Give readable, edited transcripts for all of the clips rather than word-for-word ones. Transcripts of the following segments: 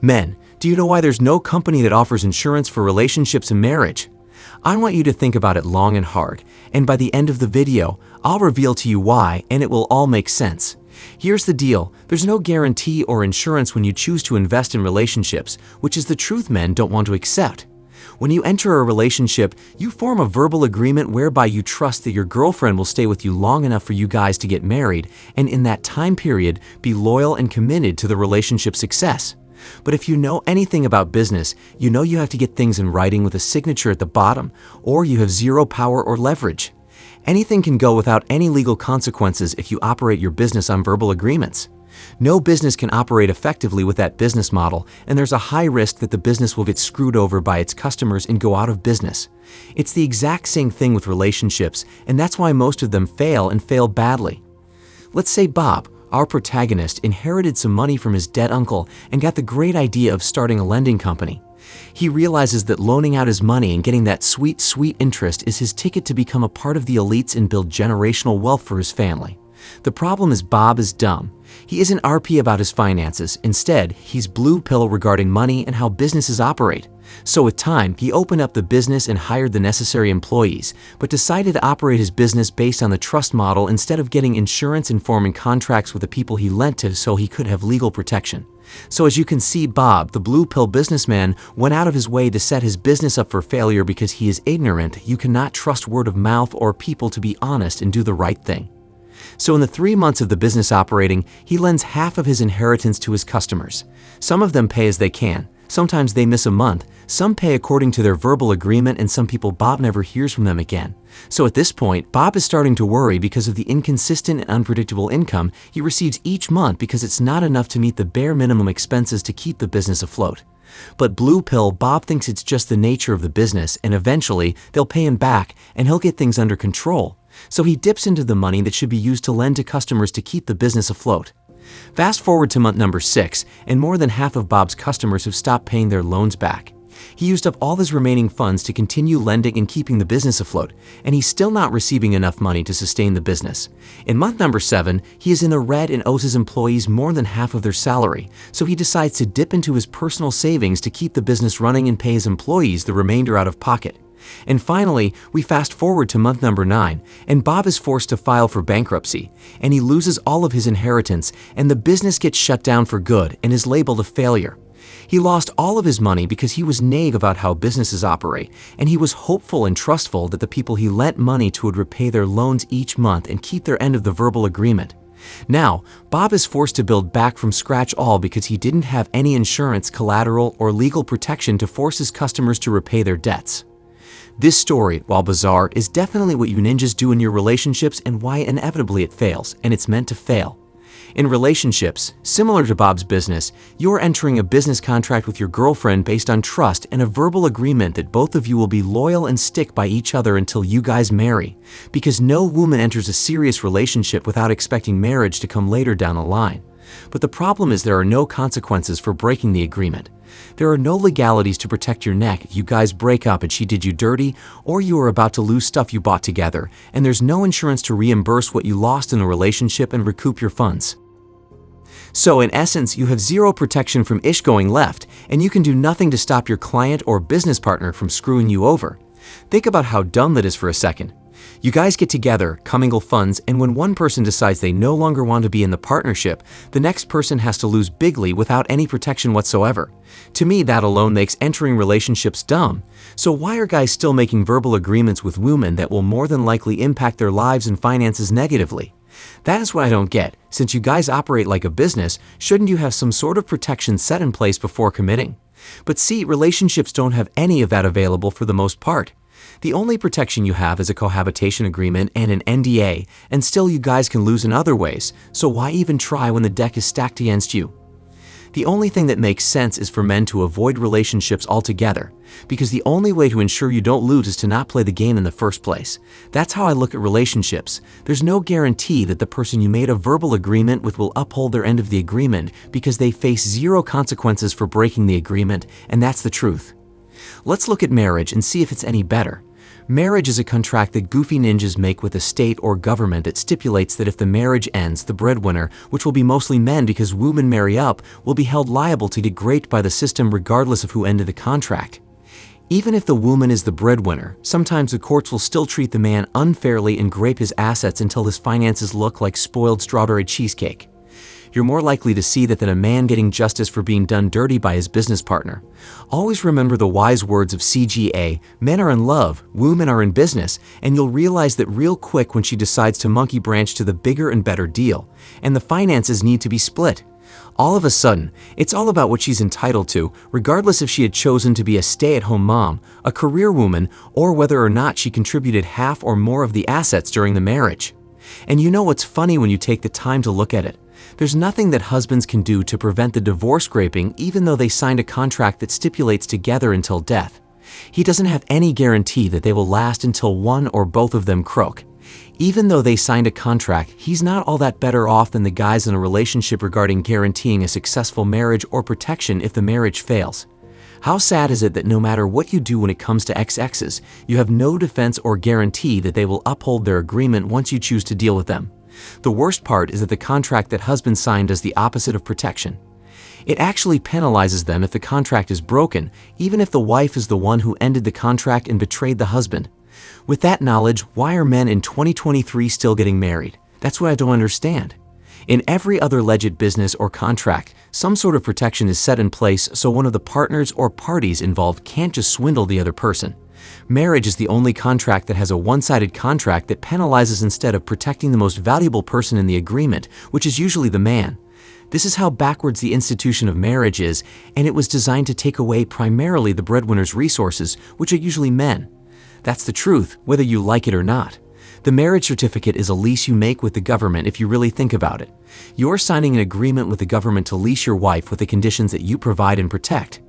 Men, do you know why there's no company that offers insurance for relationships and marriage? I want you to think about it long and hard, and by the end of the video, I'll reveal to you why, and it will all make sense. Here's the deal, there's no guarantee or insurance when you choose to invest in relationships, which is the truth men don't want to accept. When you enter a relationship, you form a verbal agreement whereby you trust that your girlfriend will stay with you long enough for you guys to get married, and in that time period, be loyal and committed to the relationship's success. But if you know anything about business, you know you have to get things in writing with a signature at the bottom, or you have zero power or leverage. Anything can go without any legal consequences if you operate your business on verbal agreements. No business can operate effectively with that business model, and there's a high risk that the business will get screwed over by its customers and go out of business. It's the exact same thing with relationships, and that's why most of them fail and fail badly. Let's say Bob, our protagonist, inherited some money from his dead uncle and got the great idea of starting a lending company. He realizes that loaning out his money and getting that sweet, sweet interest is his ticket to become a part of the elites and build generational wealth for his family. The problem is Bob is dumb. He isn't RP about his finances. Instead, he's blue pill regarding money and how businesses operate. So with time, he opened up the business and hired the necessary employees, but decided to operate his business based on the trust model instead of getting insurance and forming contracts with the people he lent to so he could have legal protection. So as you can see, Bob, the blue pill businessman, went out of his way to set his business up for failure because he is ignorant. You cannot trust word of mouth or people to be honest and do the right thing. So in the 3 months of the business operating, he lends half of his inheritance to his customers. Some of them pay as they can. Sometimes they miss a month. Some pay according to their verbal agreement, and some people Bob never hears from them again. So at this point, Bob is starting to worry because of the inconsistent and unpredictable income he receives each month because it's not enough to meet the bare minimum expenses to keep the business afloat. But blue pill Bob thinks it's just the nature of the business, and eventually they'll pay him back and he'll get things under control. So he dips into the money that should be used to lend to customers to keep the business afloat. Fast forward to month number 6, and more than half of Bob's customers have stopped paying their loans back. He used up all his remaining funds to continue lending and keeping the business afloat, and he's still not receiving enough money to sustain the business. In month number 7, he is in the red and owes his employees more than half of their salary, so he decides to dip into his personal savings to keep the business running and pay his employees the remainder out of pocket. And finally, we fast forward to month number 9, and Bob is forced to file for bankruptcy, and he loses all of his inheritance, and the business gets shut down for good and is labeled a failure. He lost all of his money because he was naive about how businesses operate, and he was hopeful and trustful that the people he lent money to would repay their loans each month and keep their end of the verbal agreement. Now, Bob is forced to build back from scratch all because he didn't have any insurance, collateral, or legal protection to force his customers to repay their debts. This story, while bizarre, is definitely what you ninjas do in your relationships and why inevitably it fails, and it's meant to fail. In relationships, similar to Bob's business, you're entering a business contract with your girlfriend based on trust and a verbal agreement that both of you will be loyal and stick by each other until you guys marry, because no woman enters a serious relationship without expecting marriage to come later down the line. But the problem is there are no consequences for breaking the agreement. There are no legalities to protect your neck if you guys break up and she did you dirty, or you are about to lose stuff you bought together, and there's no insurance to reimburse what you lost in the relationship and recoup your funds. So in essence, you have zero protection from ish going left, and you can do nothing to stop your client or business partner from screwing you over. Think about how dumb that is for a second. You guys get together, commingle funds, and when one person decides they no longer want to be in the partnership, the next person has to lose bigly without any protection whatsoever. To me, that alone makes entering relationships dumb. So why are guys still making verbal agreements with women that will more than likely impact their lives and finances negatively? That is what I don't get. Since you guys operate like a business, shouldn't you have some sort of protection set in place before committing? But see, relationships don't have any of that available for the most part. The only protection you have is a cohabitation agreement and an NDA, and still you guys can lose in other ways, so why even try when the deck is stacked against you? The only thing that makes sense is for men to avoid relationships altogether, because the only way to ensure you don't lose is to not play the game in the first place. That's how I look at relationships. There's no guarantee that the person you made a verbal agreement with will uphold their end of the agreement because they face zero consequences for breaking the agreement, and that's the truth. Let's look at marriage and see if it's any better. Marriage is a contract that goofy ninjas make with a state or government that stipulates that if the marriage ends, the breadwinner, which will be mostly men because women marry up, will be held liable to get raped by the system regardless of who ended the contract. Even if the woman is the breadwinner, sometimes the courts will still treat the man unfairly and grape his assets until his finances look like spoiled strawberry cheesecake. You're more likely to see that than a man getting justice for being done dirty by his business partner. Always remember the wise words of CGA, men are in love, women are in business, and you'll realize that real quick when she decides to monkey branch to the bigger and better deal, and the finances need to be split. All of a sudden, it's all about what she's entitled to, regardless if she had chosen to be a stay-at-home mom, a career woman, or whether or not she contributed half or more of the assets during the marriage. And you know what's funny when you take the time to look at it? There's nothing that husbands can do to prevent the divorce scraping even though they signed a contract that stipulates together until death. He doesn't have any guarantee that they will last until one or both of them croak. Even though they signed a contract, he's not all that better off than the guys in a relationship regarding guaranteeing a successful marriage or protection if the marriage fails. How sad is it that no matter what you do when it comes to ex-exes, you have no defense or guarantee that they will uphold their agreement once you choose to deal with them? The worst part is that the contract that husband signed does the opposite of protection. It actually penalizes them if the contract is broken, even if the wife is the one who ended the contract and betrayed the husband. With that knowledge, why are men in 2023 still getting married? That's what I don't understand. In every other legit business or contract, some sort of protection is set in place so one of the partners or parties involved can't just swindle the other person. Marriage is the only contract that has a one-sided contract that penalizes instead of protecting the most valuable person in the agreement, which is usually the man. This is how backwards the institution of marriage is, and it was designed to take away primarily the breadwinner's resources, which are usually men. That's the truth, whether you like it or not. The marriage certificate is a lease you make with the government if you really think about it. You're signing an agreement with the government to lease your wife with the conditions that you provide and protect.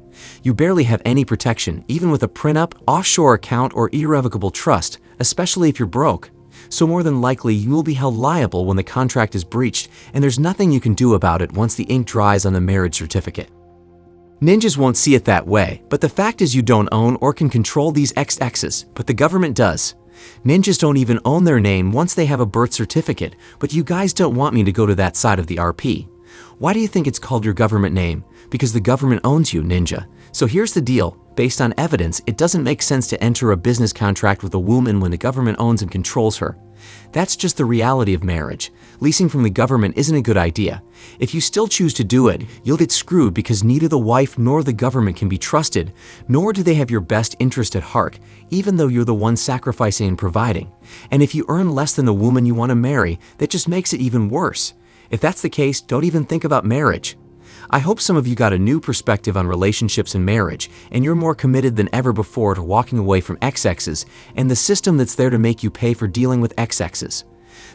You barely have any protection, even with a prenup, offshore account, or irrevocable trust, especially if you're broke. So more than likely, you will be held liable when the contract is breached, and there's nothing you can do about it once the ink dries on the marriage certificate. Ninjas won't see it that way, but the fact is you don't own or can control these ex-exes, but the government does. Ninjas don't even own their name once they have a birth certificate, but you guys don't want me to go to that side of the RP. Why do you think it's called your government name? Because the government owns you, ninja. So here's the deal. Based on evidence, it doesn't make sense to enter a business contract with a woman when the government owns and controls her. That's just the reality of marriage. Leasing from the government isn't a good idea. If you still choose to do it, you'll get screwed because neither the wife nor the government can be trusted, nor do they have your best interest at heart, even though you're the one sacrificing and providing. And if you earn less than the woman you want to marry, that just makes it even worse. If that's the case, don't even think about marriage. I hope some of you got a new perspective on relationships and marriage, and you're more committed than ever before to walking away from ex-exes and the system that's there to make you pay for dealing with ex-exes.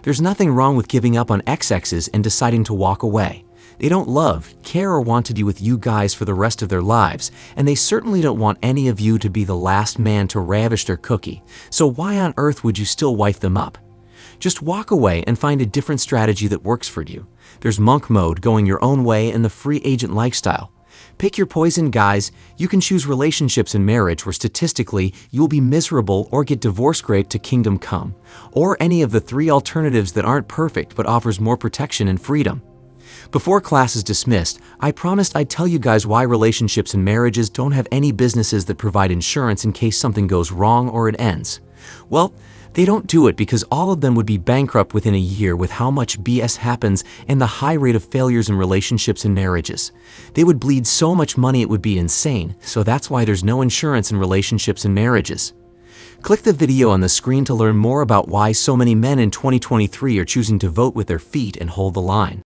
There's nothing wrong with giving up on ex-exes and deciding to walk away. They don't love, care, or want to be with you guys for the rest of their lives, and they certainly don't want any of you to be the last man to ravish their cookie. So why on earth would you still wife them up? Just walk away and find a different strategy that works for you. There's monk mode, going your own way, and the free agent lifestyle. Pick your poison, guys. You can choose relationships and marriage where statistically you'll be miserable or get divorce raped to kingdom come, or any of the three alternatives that aren't perfect but offers more protection and freedom. Before class is dismissed, I promised I'd tell you guys why relationships and marriages don't have any businesses that provide insurance in case something goes wrong or it ends. Well, they don't do it because all of them would be bankrupt within a year with how much BS happens and the high rate of failures in relationships and marriages. They would bleed so much money it would be insane, so that's why there's no insurance in relationships and marriages. Click the video on the screen to learn more about why so many men in 2023 are choosing to vote with their feet and hold the line.